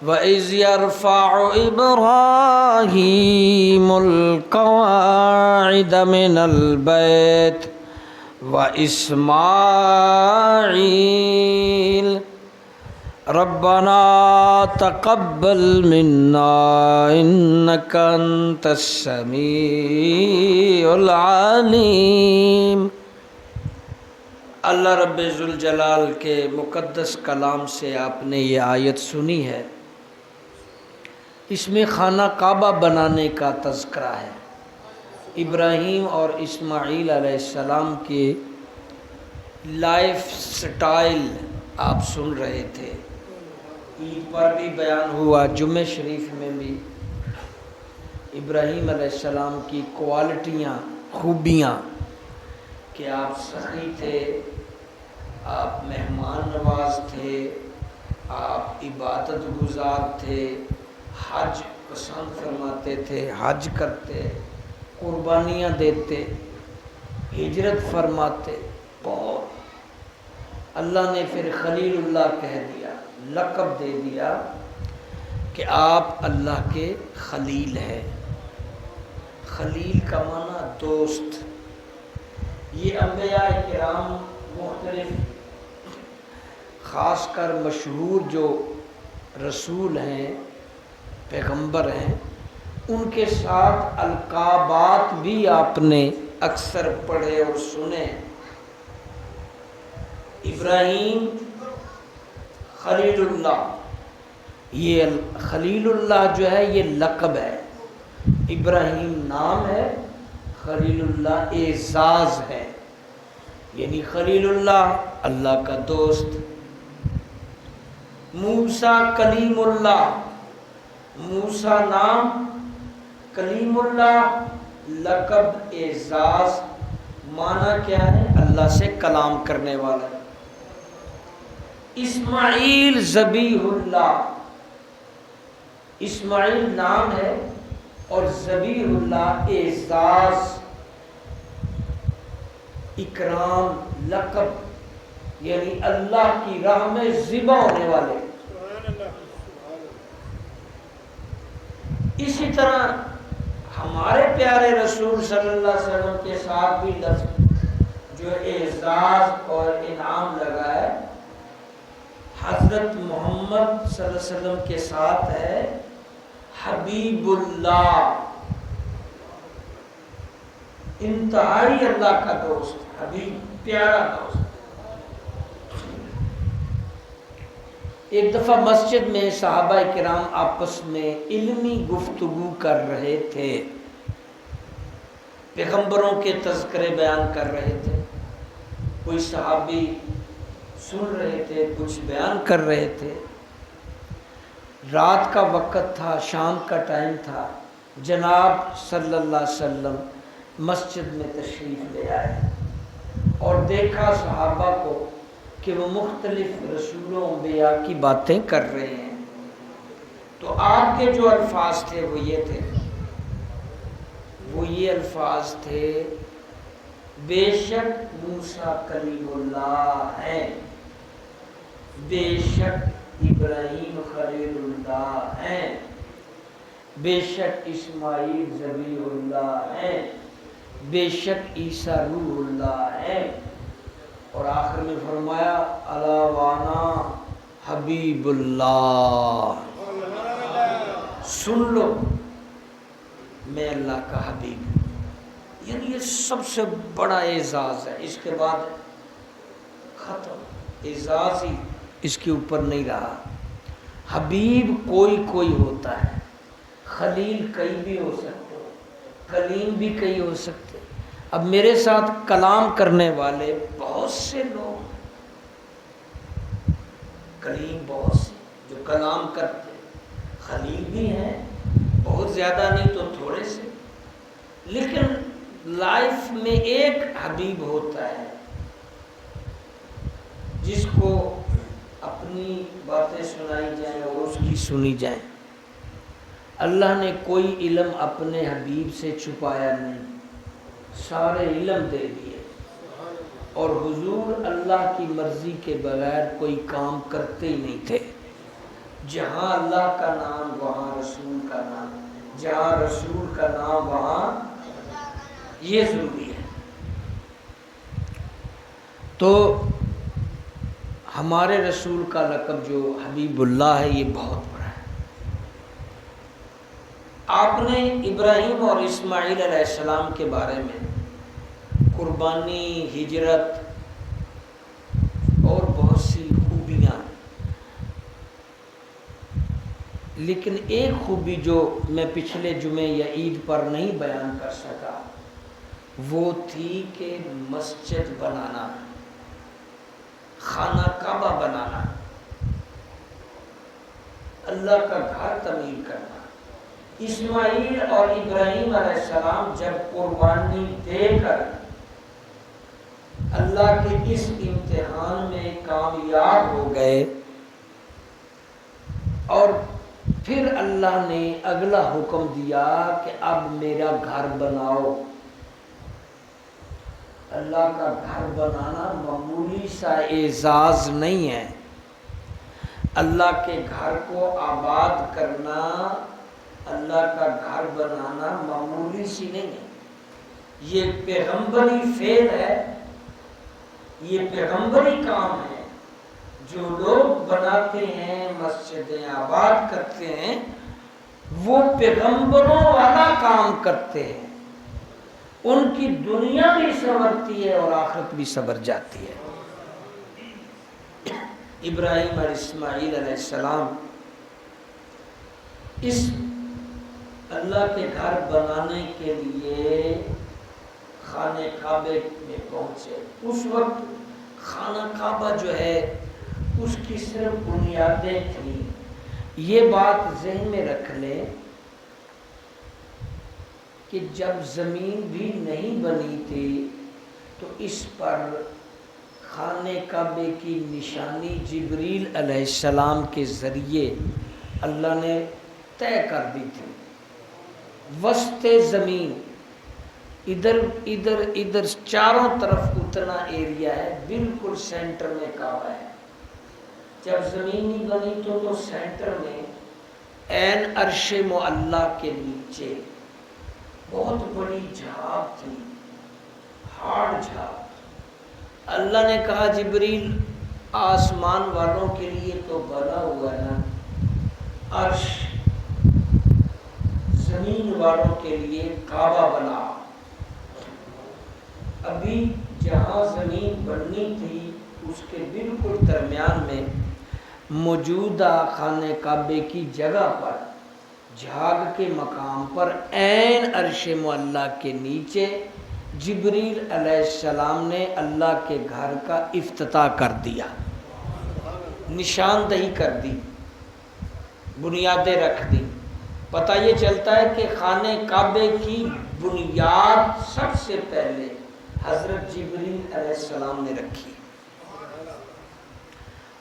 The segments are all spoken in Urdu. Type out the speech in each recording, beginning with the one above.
وَإِذْ يَرْفَعُ إِبْرَاهِيمُ الْقَوَاعِدَ مِنَ الْبَيْتِ وَإِسْمَاعِيلُ رَبَّنَا تَقَبَّلْ مِنَّا إِنَّكَ أَنْتَ السَّمِيعُ الْعَلِيمُ۔ اللہ رب ذوالجلال کے مقدس کلام سے آپ نے یہ آیت سنی ہے، اس میں خانہ کعبہ بنانے کا تذکرہ ہے۔ ابراہیم اور اسماعیل علیہ السلام کی لائف سٹائل آپ سن رہے تھے، عید پر بھی بیان ہوا، جمعہ شریف میں بھی ابراہیم علیہ السلام کی کوالٹیاں، خوبیاں کہ آپ سخی تھے، آپ مہمان نواز تھے، آپ عبادت گزار تھے، حج پسند فرماتے تھے، حج کرتے، قربانیاں دیتے، ہجرت فرماتے، بہت۔ اللہ نے پھر خلیل اللہ کہہ دیا، لقب دے دیا کہ آپ اللہ کے خلیل ہیں۔ خلیل کا معنی دوست۔ یہ انبیاء کرام مختلف، خاص کر مشہور جو رسول ہیں، پیغمبر ہیں، ان کے ساتھ القابات بھی آپ نے اکثر پڑھے اور سنے۔ ابراہیم خلیل اللہ، یہ خلیل اللہ جو ہے یہ لقب ہے، ابراہیم نام ہے، خلیل اللہ اعزاز ہے، یعنی خلیل اللہ اللہ کا دوست۔ موسیٰ کلیم اللہ، موسیٰ نام، کلیم اللہ لقب اعزاز، معنی کیا ہے؟ اللہ سے کلام کرنے والا۔ اسماعیل ذبیح اللہ، اسماعیل نام ہے اور ذبیح اللہ اعزاز، اکرام، لقب، یعنی اللہ کی راہ میں ذبح ہونے والے۔ اسی طرح ہمارے پیارے رسول صلی اللہ علیہ وسلم کے ساتھ بھی لفظ جو اعزاز اور انعام لگا ہے، حضرت محمد صلی اللہ علیہ وسلم کے ساتھ ہے حبیب اللہ، انتہائی اللہ کا دوست، حبیب پیارا دوست۔ ایک دفعہ مسجد میں صحابہ کرام آپس میں علمی گفتگو کر رہے تھے، پیغمبروں کے تذکرے بیان کر رہے تھے، کوئی صحابی سن رہے تھے، کچھ بیان کر رہے تھے۔ رات کا وقت تھا، شام کا ٹائم تھا، جناب صلی اللہ علیہ وسلم مسجد میں تشریف لے آئے اور دیکھا صحابہ کو کہ وہ مختلف رسولوں انبیاء کی باتیں کر رہے ہیں، تو آپ کے جو الفاظ تھے وہ یہ الفاظ تھے، بے شک موسیٰ کلیم اللہ ہیں، بے شک ابراہیم خلیل اللہ ہیں، بے شک اسماعیل ذبیح اللہ ہیں، بے شک عیسیٰ روح اللہ ہیں، اور آخر میں فرمایا الا وانا حبیب اللہ، سن لو میں اللہ کا حبیب ہوں۔ یعنی یہ سب سے بڑا اعزاز ہے، اس کے بعد ختم، اعزاز ہی اس کے اوپر نہیں رہا۔ حبیب کوئی ہوتا ہے، خلیل کئی بھی ہو سکتے، کلیم بھی کئی ہو سکتے۔ اب میرے ساتھ کلام کرنے والے بہت سے لوگ، کلیم بہت سے جو کلام کرتے، خلیل بھی ہیں، بہت زیادہ نہیں تو تھوڑے سے، لیکن لائف میں ایک حبیب ہوتا ہے جس کو اپنی باتیں سنائی جائیں اور اس کی سنی جائیں۔ اللہ نے کوئی علم اپنے حبیب سے چھپایا نہیں، سارے علم دے دیے، اور حضور اللہ کی مرضی کے بغیر کوئی کام کرتے ہی نہیں تھے۔ جہاں اللہ کا نام وہاں رسول کا نام، جہاں رسول کا نام وہاں، یہ ضروری ہے۔ تو ہمارے رسول کا لقب جو حبیب اللہ ہے یہ بہت بڑا ہے۔ آپ نے ابراہیم اور اسماعیل علیہ السلام کے بارے میں قربانی، ہجرت اور بہت سی خوبیاں، لیکن ایک خوبی جو میں پچھلے جمعے یا عید پر نہیں بیان کر سکا وہ تھی کہ مسجد بنانا، خانہ کعبہ بنانا، اللہ کا گھر تعمیر کرنا۔ اسماعیل اور ابراہیم علیہ السلام جب قربانی دے کر اللہ کے اس امتحان میں کامیاب ہو گئے، اور پھر اللہ نے اگلا حکم دیا کہ اب میرا گھر بناؤ۔ اللہ کا گھر بنانا معمولی سا اعزاز نہیں ہے، اللہ کے گھر کو آباد کرنا، اللہ کا گھر بنانا معمولی سی نہیں ہے، یہ پیغمبری فعل ہے، یہ پیغمبری کام ہے۔ جو لوگ بناتے ہیں، مسجدیں آباد کرتے ہیں، وہ پیغمبروں والا کام کرتے ہیں، ان کی دنیا بھی سنورتی ہے اور آخرت بھی سنور جاتی ہے۔ ابراہیم اور اسماعیل علیہ السلام اس اللہ کے گھر بنانے کے لیے خانہ کعبے میں پہنچے۔ اس وقت خانہ کعبہ جو ہے اس کی صرف بنیادیں تھیں۔ یہ بات ذہن میں رکھ لیں کہ جب زمین بھی نہیں بنی تھی تو اس پر خانہ کعبے کی نشانی جبریل علیہ السلام کے ذریعے اللہ نے طے کر دی تھی۔ وسط زمین ادھر ادھر ادھر چاروں طرف اتنا ایریا ہے، بالکل سینٹر میں کعبہ ہے۔ جب زمین نہیں بنی تو سینٹر میں عین عرش معلیٰ کے نیچے بہت بڑی جھاگ تھی، ہارڈ جھاگ۔ اللہ نے کہا جبریل آسمان والوں کے لیے تو بنا ہوا ہے نا، عرش زمین والوں کے لیے کعبہ بنا۔ ابھی جہاں زمین بننی تھی اس کے بالکل درمیان میں موجودہ خانہ کعبے کی جگہ پر، جھاگ کے مقام پر عین عرش معلیٰ کے نیچے جبریل علیہ السلام نے اللہ کے گھر کا افتتاح کر دیا، نشاندہی کر دی، بنیادیں رکھ دی۔ پتہ یہ چلتا ہے کہ خانہ کعبے کی بنیاد سب سے پہلے حضرت جبریل علیہ السلام نے رکھی،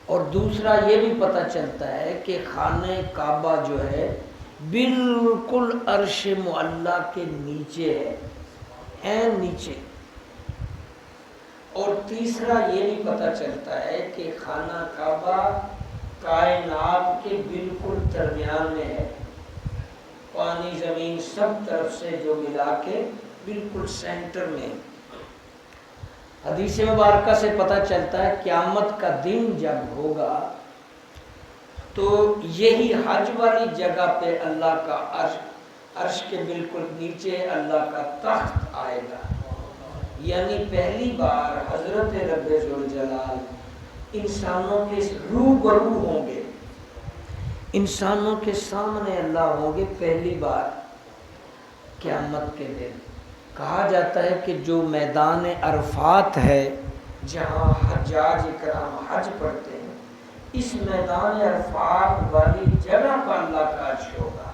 اور دوسرا یہ بھی پتہ چلتا ہے کہ خانہ کعبہ جو ہے بالکل عرش معلیٰ کے نیچے ہے، عین نیچے۔ اور تیسرا یہ بھی پتہ چلتا ہے کہ خانہ کعبہ کائنات کے بالکل درمیان میں ہے، پانی زمین سب طرف سے جو ملا کے بالکل سینٹر میں۔ حدیث مبارکہ سے پتہ چلتا ہے قیامت کا دن جب ہوگا تو یہی حج والی جگہ پہ اللہ کا عرش کے بالکل نیچے اللہ کا تخت آئے گا، یعنی پہلی بار حضرت رب ذوالجلال انسانوں کے روبرو ہوں گے، انسانوں کے سامنے اللہ ہوں گے پہلی بار قیامت کے دن۔ کہا جاتا ہے کہ جو میدان عرفات ہے جہاں حجاج کرام حج پڑھتے ہیں، اس میدان عرفات والی جگہ پر اللہ کا عرش ہوگا،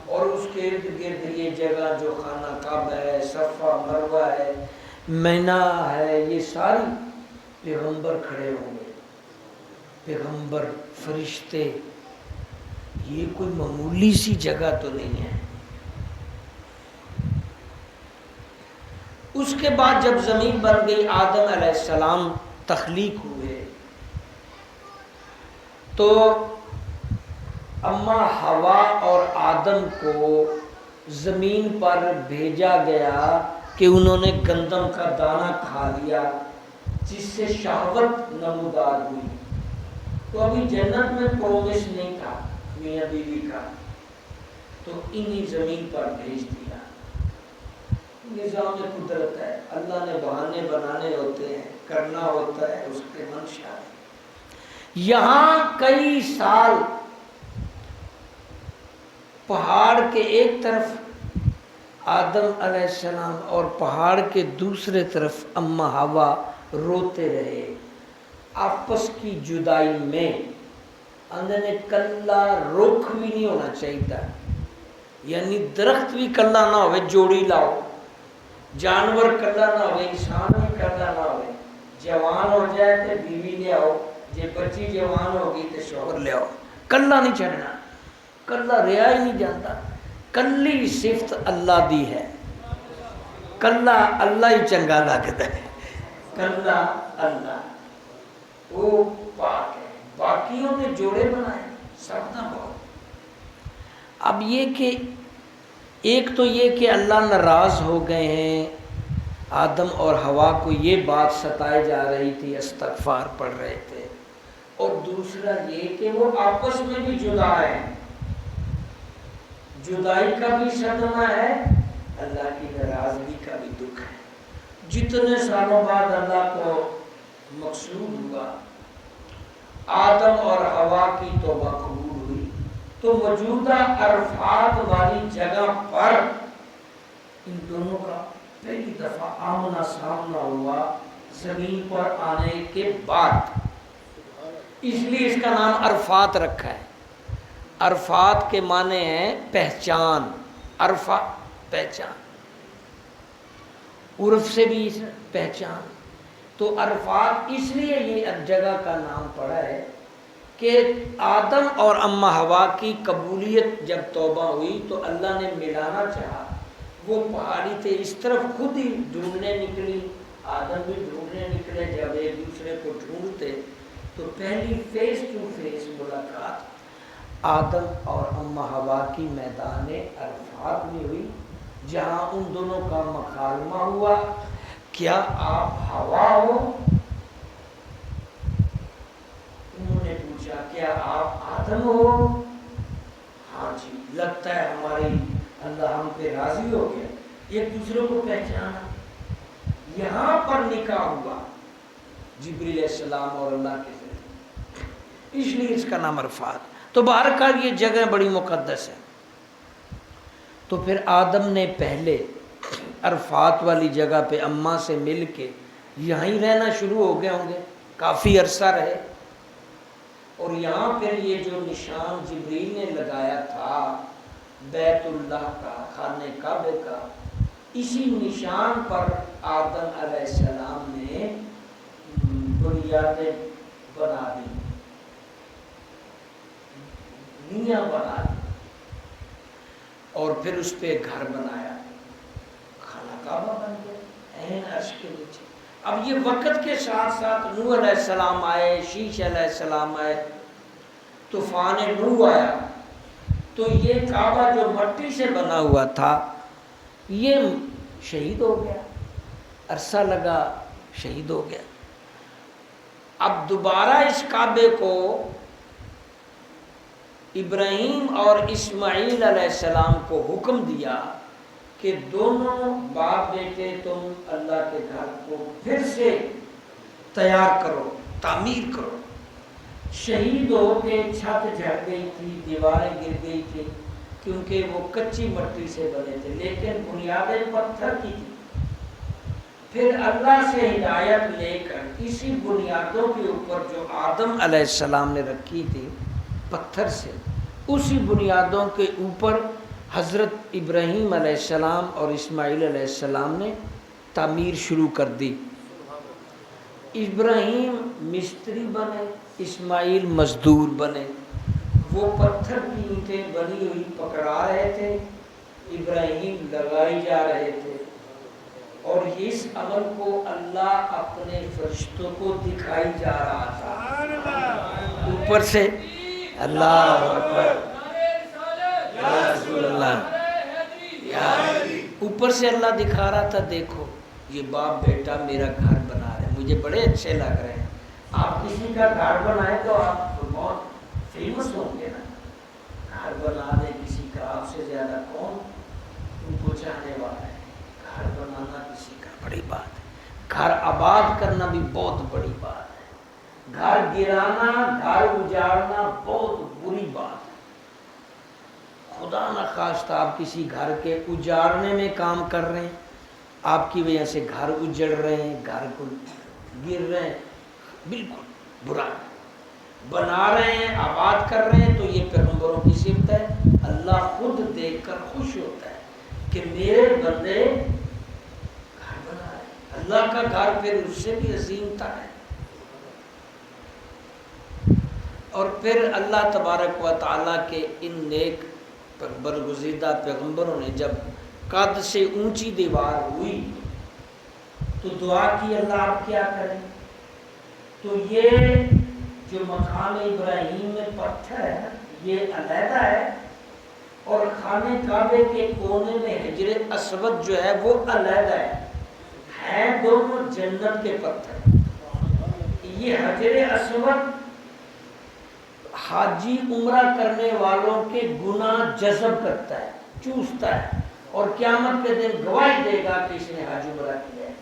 اور اس کے ارد گرد یہ جگہ جو خانہ کعبہ ہے، صفا مروہ ہے، مینا ہے، یہ ساری پیغمبر کھڑے ہوں گے، پیغمبر، فرشتے۔ یہ کوئی معمولی سی جگہ تو نہیں ہے۔ اس کے بعد جب زمین بن گئی، آدم علیہ السلام تخلیق ہوئے، تو اما ہوا اور آدم کو زمین پر بھیجا گیا کہ انہوں نے گندم کا دانہ کھا لیا جس سے شہوت نمودار ہوئی. تو ابھی جنت میں پرومس نہیں تھا میاں بیوی کا، تو انہی زمین پر بھیج دیا. نظام قدرت ہے، اللہ نے بہانے بنانے ہوتے ہیں، کرنا ہوتا ہے، اس کے منشا ہے. یہاں کئی سال پہاڑ کے ایک طرف آدم علیہ السلام اور پہاڑ کے دوسرے طرف اما حوا روتے رہے آپس کی جدائی میں. اندر نے کلا رخ بھی نہیں ہونا چاہیے تھا، یعنی درخت بھی کلا نہ ہوئے، جوڑی لاؤ. جانور کلا نہ ہوئے، انسان بھی کلا نہ ہوئے. جوان ہو جائے تو بیوی لے آؤ، جب بچی جوان ہوگی تو شوہر لے آؤ. کلا نہیں چھڑنا، کلا رہا ہی نہیں جاتا. کلی صفت اللہ دی ہے، کلا اللہ ہی چنگا لگتا ہے. کلا اللہ وہ پاک ہے، باقیوں نے جوڑے بنائے سب نہ بہت. اب یہ کہ ایک تو یہ کہ اللہ ناراض ہو گئے ہیں، آدم اور حوا کو یہ بات ستائے جا رہی تھی، استغفار پڑھ رہے تھے. اور دوسرا یہ کہ وہ آپس میں بھی جدا ہے، جدائی کا بھی صدمہ ہے، اللہ کی ناراضگی کا بھی دکھ ہے. جتنے سالوں بعد اللہ کو مقصود ہوا آدم اور حوا کی توبہ قبول ہوئی، تو موجودہ عرفات والی جگہ پر ان دونوں کا پہلی دفعہ آمنا سامنا ہوا زمین پر آنے کے بعد. اس لیے اس کا نام عرفات رکھا ہے. عرفات کے معنی ہیں پہچان، عرفہ پہچان، عرف سے بھی پہچان. تو عرفات اس لیے یہ جگہ کا نام پڑا ہے کہ آدم اور اما حوا کی قبولیت جب توبہ ہوئی تو اللہ نے ملانا چاہا. وہ پہاڑی تھے، اس طرف خود ہی ڈھونڈنے نکلی، آدم بھی ڈھونڈنے نکلے. جب ایک دوسرے کو ڈھونڈتے تو پہلی فیس ٹو فیس ملاقات آدم اور اما حوا کی میدان عرفات میں ہوئی، جہاں ان دونوں کا مکالمہ ہوا. کیا آپ حوا ہو؟ انہوں نے پوچھا کیا آپ آدم ہو؟ ہاں جی، لگتا ہے ہماری اللہ ہم پہ راضی ہو گیا. ایک دوسرے کو پہچانا. یہاں پر نکاح ہوا جبریل علیہ السلام اور اللہ کے ذریعے، اس لیے اس کا نام عرفات. تو بہرکل یہ جگہ بڑی مقدس ہے. تو پھر آدم نے پہلے عرفات والی جگہ پہ اماں سے مل کے یہیں رہنا شروع ہو گئے ہوں گے، کافی عرصہ رہے. اور یہاں پھر یہ جو نشان جبریل نے لگایا تھا بیت اللہ کا، خانہ کعبہ کا، اسی نشان پر آدم علیہ السلام نے بنیادیں بنا دی، نیاں بنا دی، اور پھر اس پہ گھر بنایا. خانہ کعبہ بن گیا عین عرش کے نیچے. اب یہ وقت کے ساتھ ساتھ نوح علیہ السلام آئے، شیش علیہ السلام آئے، طوفان نوح آیا، تو یہ کعبہ جو مٹی سے بنا ہوا تھا یہ شہید ہو گیا. عرصہ لگا، شہید ہو گیا. اب دوبارہ اس کعبے کو ابراہیم اور اسماعیل علیہ السلام کو حکم دیا کہ دونوں باپ بیٹے تم اللہ کے گھر کو پھر سے تیار کرو، تعمیر کرو. شہید ہو کے چھت جھڑ گئی تھی، دیواریں گر گئی تھی، کیونکہ وہ کچی مٹی سے بنے تھے، لیکن بنیادیں پتھر کی تھی. پھر اللہ سے ہدایت لے کر اسی بنیادوں کے اوپر جو آدم علیہ السلام نے رکھی تھی پتھر سے، اسی بنیادوں کے اوپر حضرت ابراہیم علیہ السلام اور اسماعیل علیہ السلام نے تعمیر شروع کر دی. ابراہیم مستری بنے، اسماعیل مزدور بنے. وہ پتھر کی اینٹیں بنی ہوئی پکڑا رہے تھے، ابراہیم لگائی جا رہے تھے. اور اس عمل کو اللہ اپنے فرشتوں کو دکھائی جا رہا تھا اوپر سے. اللہ اکبر. اوپر سے اللہ دکھا رہا تھا دیکھو یہ باپ بیٹا میرا گھر بنا رہے ہیں، مجھے بڑے اچھے لگ رہے ہیں۔ آپ کسی کا گھر بنائیں تو آپ بہت فیمس ہوں گے نا، گھر بنا دیں کسی کا، آپ سے زیادہ کون ان کو چاہنے والا ہے؟ گھر بنانا کسی کا بڑی بات ہے، گھر آباد کرنا بھی بہت بڑی بات ہے، گھر گرانا گھر اجاڑنا بہت بری بات ہے۔ خدا نخواستہ آپ کسی گھر کے اجاڑنے میں کام کر رہے ہیں، آپ کی وجہ سے گھر اجڑ رہے ہیں، گھر کو گر رہے ہیں، بالکل برا ہے۔ بنا رہے ہیں آباد کر رہے ہیں تو یہ پیغمبروں کی صفت ہے، اللہ خود دیکھ کر خوش ہوتا ہے کہ میرے بندے گھر بنا رہے ہیں۔ اللہ کا گھر پھر اس سے بھی عظیم تر ہے۔ اور پھر اللہ تبارک و تعالیٰ کے ان نیک برگزیدہ پیغمبروں نے جب قد سے اونچی دیوار ہوئی تو دعا کی اللہ آپ کیا کریں؟ تو یہ جو مقام ابراہیم میں پتھر ہے یہ علیحدہ ہے، اور خانے کعبے کے کونے میں حجر اسود جو ہے وہ علیحدہ ہے دونوں جنت کے پتھر۔ یہ حجر اسود حاجی عمرہ کرنے والوں کے گناہ جذب کرتا ہے، چوستا ہے، اور قیامت کے دن گواہی دے گا کہ اس نے حج عمرہ کیا ہے۔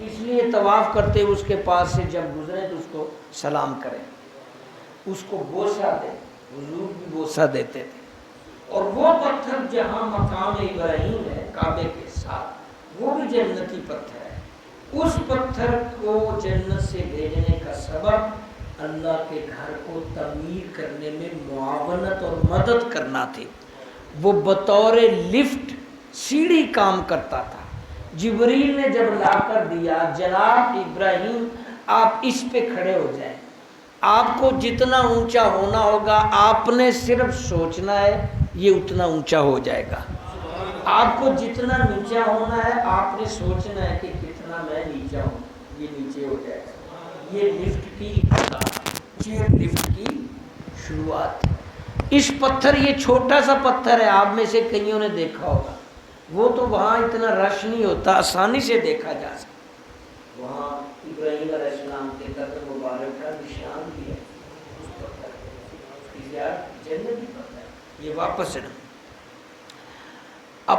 اس لیے طواف کرتے ہوئے اس کے پاس سے جب گزرے تو اس کو سلام کریں، اس کو بوسہ دیں، حضور بھی بوسہ دیتے تھے۔ اور وہ پتھر جہاں مقام ابراہیم ہے کعبے کے ساتھ وہ بھی جنتی پتھر ہے، اس پتھر کو جنت سے بھیجنے کا سبب اللہ کے گھر کو تعمیر کرنے میں معاونت اور مدد کرنا تھی۔ وہ بطور لفٹ سیڑھی کام کرتا تھا۔ جبریل نے جب لا کر دیا جناب ابراہیم آپ اس پہ کھڑے ہو جائیں، آپ کو جتنا اونچا ہونا ہوگا آپ نے صرف سوچنا ہے یہ اتنا اونچا ہو جائے گا، آپ کو جتنا نیچا ہونا ہے آپ نے سوچنا ہے کہ کتنا میں نیچا ہوں، یہ نیچے ہو جائے گا۔ یہ لفٹ کی ابتدا، چیئر لفٹ کی شروعات۔ اس پتھر یہ چھوٹا سا پتھر ہے، آپ میں سے کئیوں نے دیکھا ہوگا، وہ تو وہاں اتنا رش نہیں ہوتا، آسانی سے دیکھا جا سکتا۔ وہاں ابراہیم علیہ السلام کے قدم مبارک کا نشان بھی ہے اس پتھر پہ، جنتی پتھر ہے۔ یہ واپس ہے، اب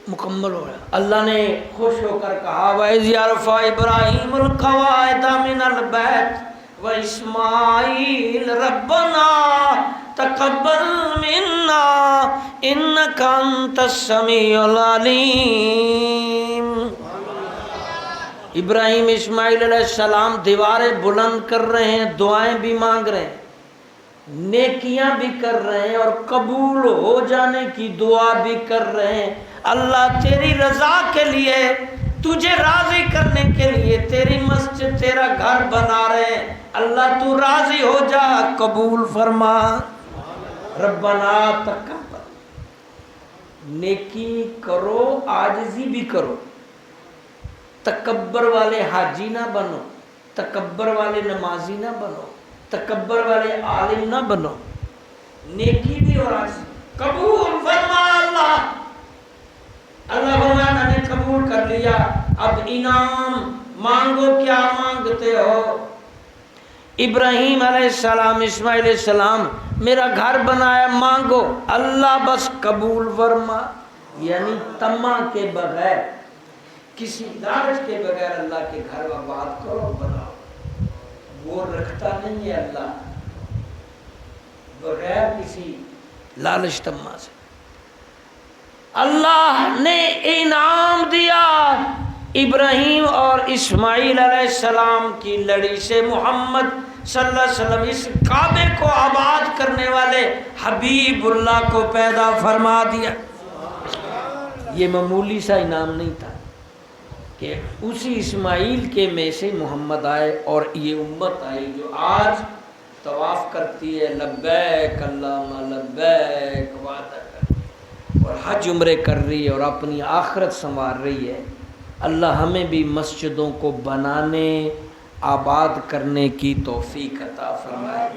مکمل ہو رہا ہے۔ اللہ نے خوش ہو کر کہا وَإِذْ يَرْفَعُ إِبْرَاهِيمُ الْقَوَاعِدَ مِنَ الْبَيْتِ وَإِسْمَاعِيلُ رَبَّنَا تَقَبَّلْ مِنَّا إِنَّكَ أَنْتَ السَّمِيعُ الْعَلِيمُ۔ ابراہیم اسماعیل علیہ السلام دیواریں بلند کر رہے ہیں، دعائیں بھی مانگ رہے ہیں، نیکیاں بھی کر رہے ہیں، اور قبول ہو جانے کی دعا بھی کر رہے ہیں۔ اللہ تیری رضا کے لیے، تجھے راضی کرنے کے لیے تیری مسجد تیرا گھر بنا رہے ہیں، اللہ تو راضی ہو جا، قبول فرما۔ ربنا تقبل، نیکی کرو عاجزی بھی کرو، تکبر والے حاجی نہ بنو، تکبر والے نمازی نہ بنو، تکبر والے عالم نہ بنو، نیکی بھی اور عاجزی قبول فرما۔ اللہ فرمایا میں نے قبول کر لیا، اب انعام مانگو، کیا مانگتے ہو؟ ابراہیم علیہ السلام اسماعیل علیہ السلام میرا گھر بنایا، مانگو، اللہ بس قبول فرما۔ یعنی طمع کے بغیر، کسی لالچ کے بغیر اللہ کے گھر آباد کرو، بناؤ، وہ رکھتا نہیں ہے اللہ بغیر کسی لالچ طمع سے۔ اللہ نے انعام دیا ابراہیم اور اسماعیل علیہ السلام کی لڑی سے محمد صلی اللہ علیہ وسلم اس کعبے کو آباد کرنے والے حبیب اللہ کو پیدا فرما دیا۔ یہ معمولی سا انعام نہیں تھا کہ اسی اسماعیل کے میں سے محمد آئے اور یہ امت آئی جو آج طواف کرتی ہے لبیک اللہم لبیک وعدہ کر، اور حج عمرے کر رہی ہے اور اپنی آخرت سنوار رہی ہے۔ اللہ ہمیں بھی مسجدوں کو بنانے، آباد کرنے کی توفیق عطا فرمائے۔